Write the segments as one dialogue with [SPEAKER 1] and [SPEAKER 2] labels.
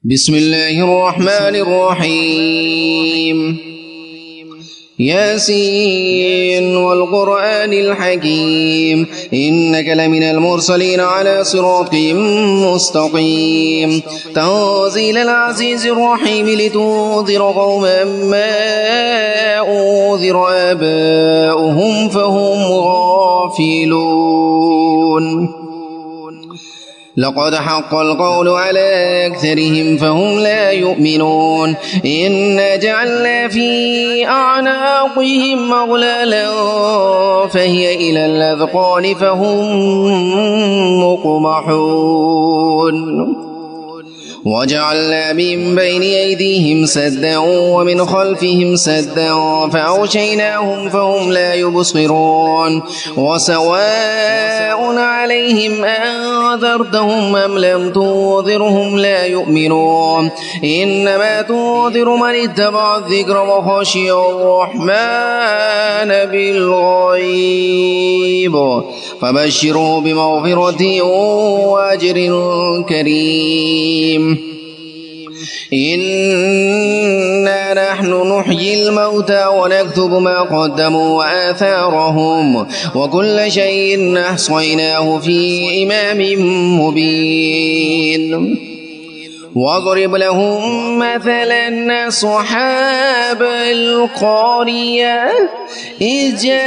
[SPEAKER 1] بسم الله الرحمن الرحيم ياسين والقرآن الحكيم إنك لمن المرسلين على صراط مستقيم تنزيل العزيز الرحيم لتنذر قوما ما أنذر آباؤهم فهم غافلون لقد حق القول على أكثرهم فهم لا يؤمنون إنا جعلنا في أعناقهم أغلالا فهي إلى الأذقان فهم مقمحون وجعلنا من بين أيديهم سدا ومن خلفهم سدا فأغشيناهم فهم لا يبصرون وسواء عليهم أنذرتهم أم لم تنذرهم لا يؤمنون إنما تنذر من اتبع الذكر وخشي الرحمن بالغيب فبشره بمغفرة وأجر كريم إنا نحن نحيي الموتى ونكتب ما قدموا وآثارهم وكل شيء أحصيناه في إمام مبين واضرب لهم مثلا أصحاب القرية إذ جاءها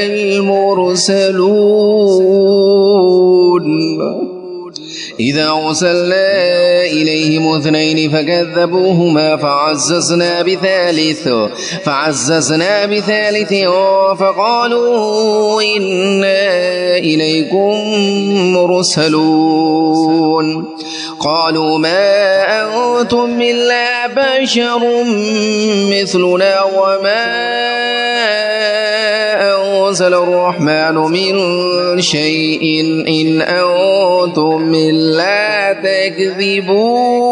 [SPEAKER 1] المرسلون إذا أرسلنا إليهم اثنين فكذبوهما فعززنا بثالث فقالوا إنا إليكم مرسلون قالوا ما أنتم إلا بشر مثلنا وما أنزل الرحمن من شيء إن أنتم إلا تكذبون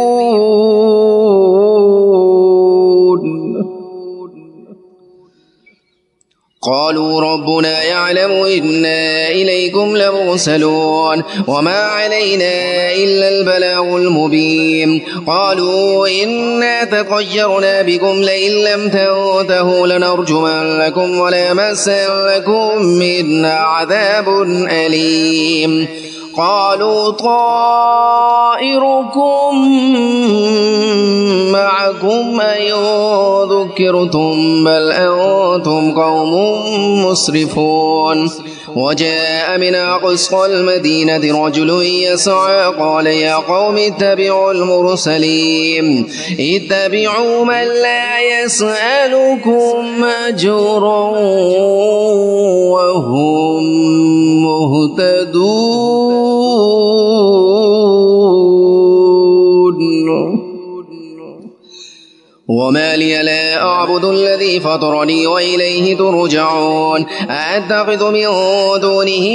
[SPEAKER 1] قالوا ربنا يعلم إنا إليكم لمرسلون وما علينا إلا البلاغ المبين قالوا إنا تطيرنا بكم لئن لم تنتهوا لنرجمنكم وليمسنكم منا عذاب أليم قالوا طائركم معكم أئن ذكرتم بل أنتم قوم مسرفون وجاء من أقصى المدينة رجل يسعى قال يا قوم اتبعوا المرسلين اتبعوا من لا يسألكم أجرا وهم مهتدون وما لي لا أعبد الذي فطرني وإليه ترجعون أتخذ من دونه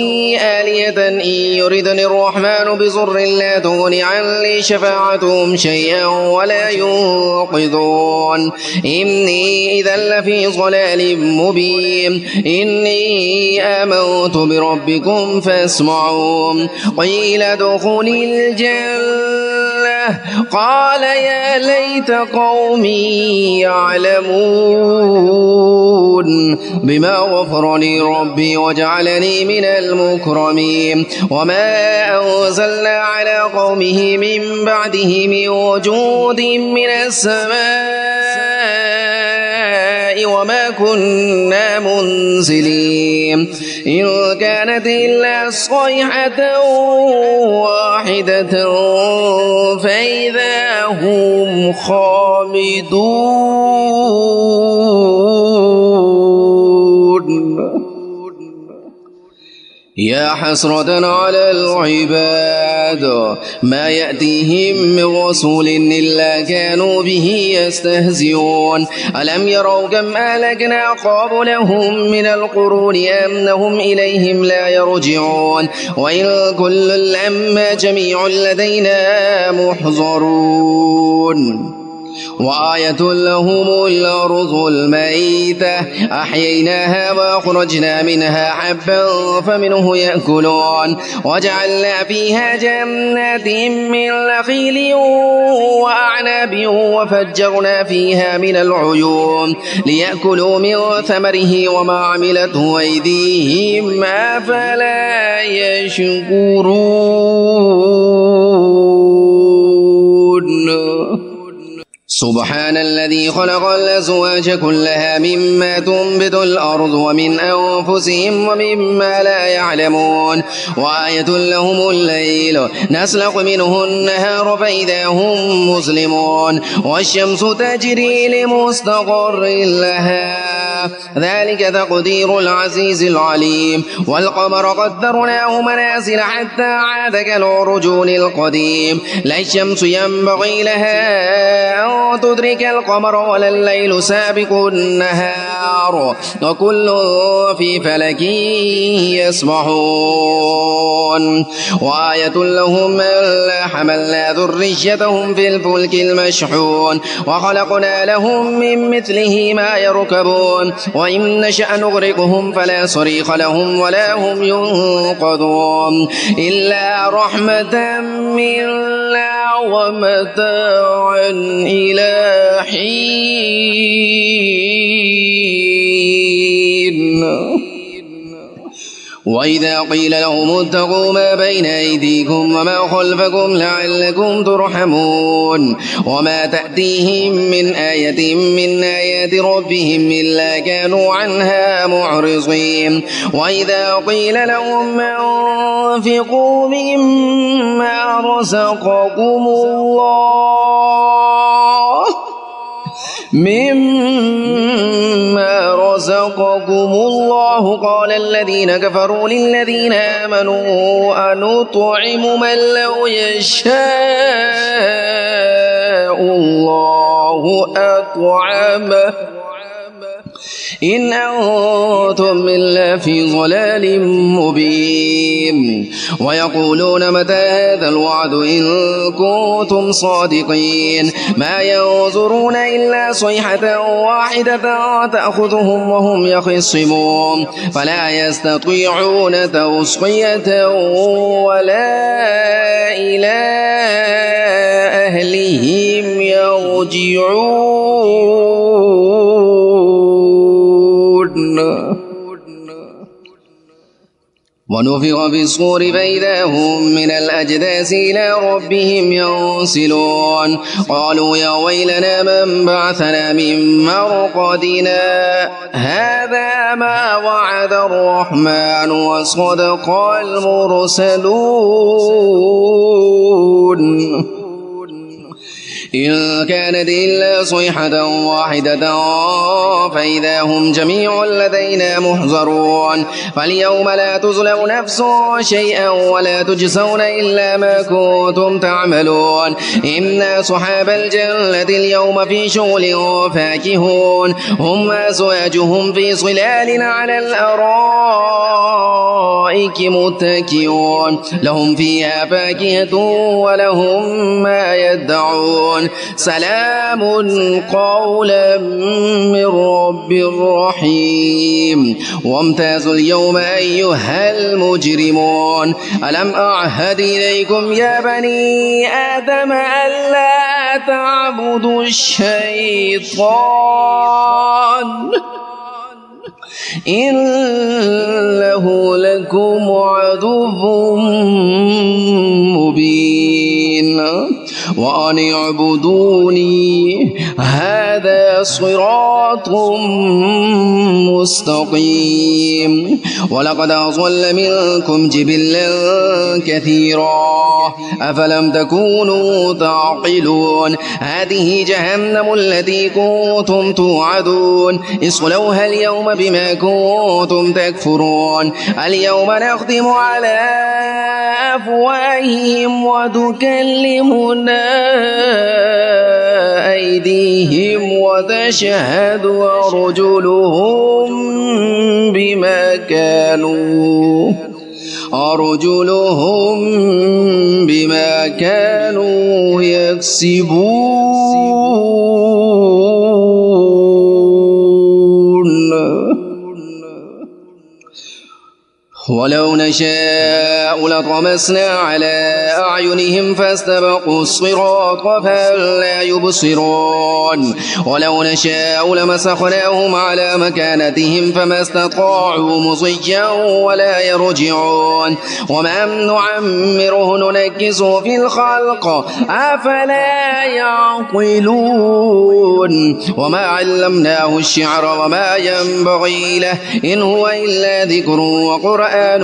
[SPEAKER 1] آلية إن يردني الرحمن بضر لا تغن عني شفاعتهم شيئا ولا ينقذون إني إذا لفي ضلال مبين إني آمنت بربكم فاسمعون قيل ادخلوا الجنة قال يا ليت قومي يعلمون بما غفر لي ربي وجعلني من المكرمين وما أنزلنا على قومه من بعده من وجود من السماء وما كنا منزلين إن كانت إلا صيحة واحدة فإذا هم خامدون يا حسرة على العباد ما يأتيهم من رسول إلا كانوا به يستهزئون ألم يروا كم أهلكنا قبلهم من القرون أنهم إليهم لا يرجعون وإن كل لما جميع لدينا محضرون وآية لهم الأرض الميتة أحييناها وأخرجنا منها حبا فمنه يأكلون وجعلنا فيها جنات من نخيل وأعناب وفجرنا فيها من العيون ليأكلوا من ثمره وما عملته أيديهم أفلا يشكرون سبحان الذي خلق الأزواج كلها مما تنبت الأرض ومن أنفسهم ومما لا يعلمون وآية لهم الليل نسلخ منه النهار فإذا هم مسلمون والشمس تجري لمستقر لها ذلك تقدير العزيز العليم والقمر قدرناه منازل حتى عاد كالعرجون القديم لا الشمس ينبغي لها أن تدرك القمر ولا الليل سابق النهار وكل في فلك يسبحون وآية لهم ألا حملنا ذريتهم في الفلك المشحون وخلقنا لهم من مثله ما يركبون وإن نشأ نغرقهم فلا صريخ لهم ولا هم ينقذون إلا رحمة منا ومتاعا إلى حين وإذا قيل لهم اتقوا ما بين أيديكم وما خلفكم لعلكم ترحمون وما تأتيهم من آية من آيات ربهم إلا كانوا عنها معرضين وإذا قيل لهم أنفقوا مما رزقكم الله قال الذين كفروا للذين آمنوا أنطعم من لو يشاء الله أطعمه إن أنتم إلا في ضلال مبين ويقولون متى هذا الوعد إن كنتم صادقين ما ينظرون إلا صيحة واحدة تأخذهم وهم يخصمون فلا يستطيعون توصية ولا إلى أهلهم يرجعون ونفخ في الصور فإذا هم من الأجداث إلى ربهم ينسلون قالوا يا ويلنا من بعثنا من مرقدنا هذا ما وعد الرحمن وصدق المرسلون إن كانت إلا صيحة واحدة فإذا هم جميع لدينا محضرون فاليوم لا تظلم نفس شيئا ولا تجزون إلا ما كنتم تعملون إن أصحاب الجنة اليوم في شغل فاكهون هم أزواجهم في ظلال على الأرائك متكئون لهم فيها فاكهة ولهم ما يدعون سلام قولا من رب رحيم وامتازوا اليوم أيها المجرمون ألم أعهد إليكم يا بني آدم ألا تعبدوا الشيطان إنه لكم عدو مبين وأن اعبدوني هذا صراط مستقيم ولقد أضل منكم جبلا كثيرا أفلم تكونوا تعقلون هذه جهنم التي كنتم توعدون اصلوها اليوم بما كنتم تكفرون اليوم نختم على أفواههم وتكلمنا أيديهم وتشهد أرجلهم بما كانوا يكسبون ولو نشاء لطمسنا على أعينهم فاستبقوا الصراط فهل لا يبصرون ولو نشاء لمسخناهم على مكانتهم فما استطاعوا مصيا ولا يرجعون وما نعمره ننكسه في الخلق أفلا يعقلون وما علمناه الشعر وما ينبغي له إن هو إلا ذكر وقرآن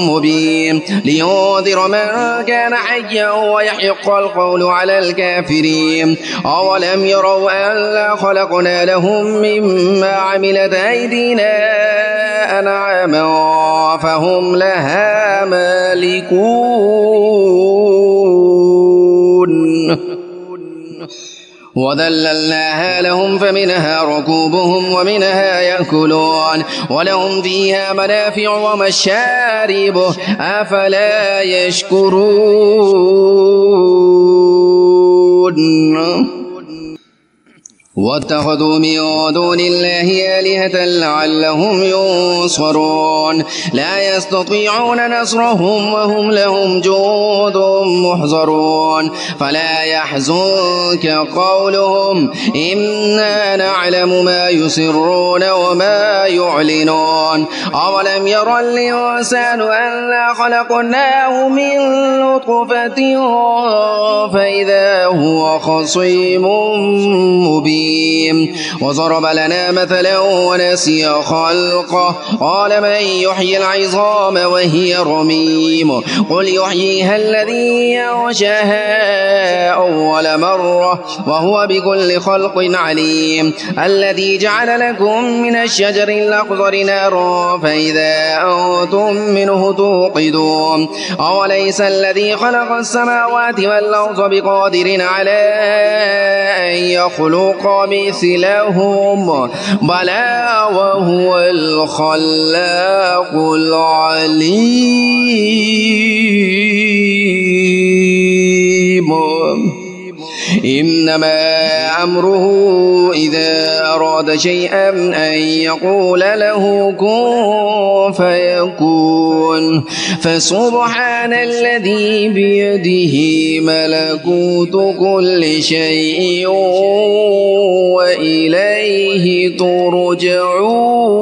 [SPEAKER 1] مبين لينذر من كان حيا ويحق القول على الكافرين أولم يروا أنا خلقنا لهم مما عملت أيدينا أنعاما فهم لها مالكون وذللناها لهم فمنها ركوبهم ومنها يأكلون ولهم فيها منافع ومشارب أفلا يشكرون واتخذوا من دون الله آلهة لعلهم ينصرون لا يستطيعون نصرهم وهم لهم جند محضرون فلا يحزنك قولهم إنا نعلم ما يسرون وما يعلنون أولم ير الإنسان أنا خلقناه من نطفة فإذا هو خصيم مبين وضرب لنا مثلا ونسي خلقه قال من يحيي العظام وهي رميم قل يحييها الذي أنشأها أول مرة وهو بكل خلق عليم الذي جعل لكم من الشجر الأخضر نارا فإذا أنتم منه توقدون أوليس الذي خلق السماوات والأرض بقادر على أن يخلق مثلهم بلى وهو الخلاق العليم إنما أمره إذا أراد شيئا أن يقول له كن فيكون فسبحان الذي بيده ملكوت كل شيء وإليه ترجعون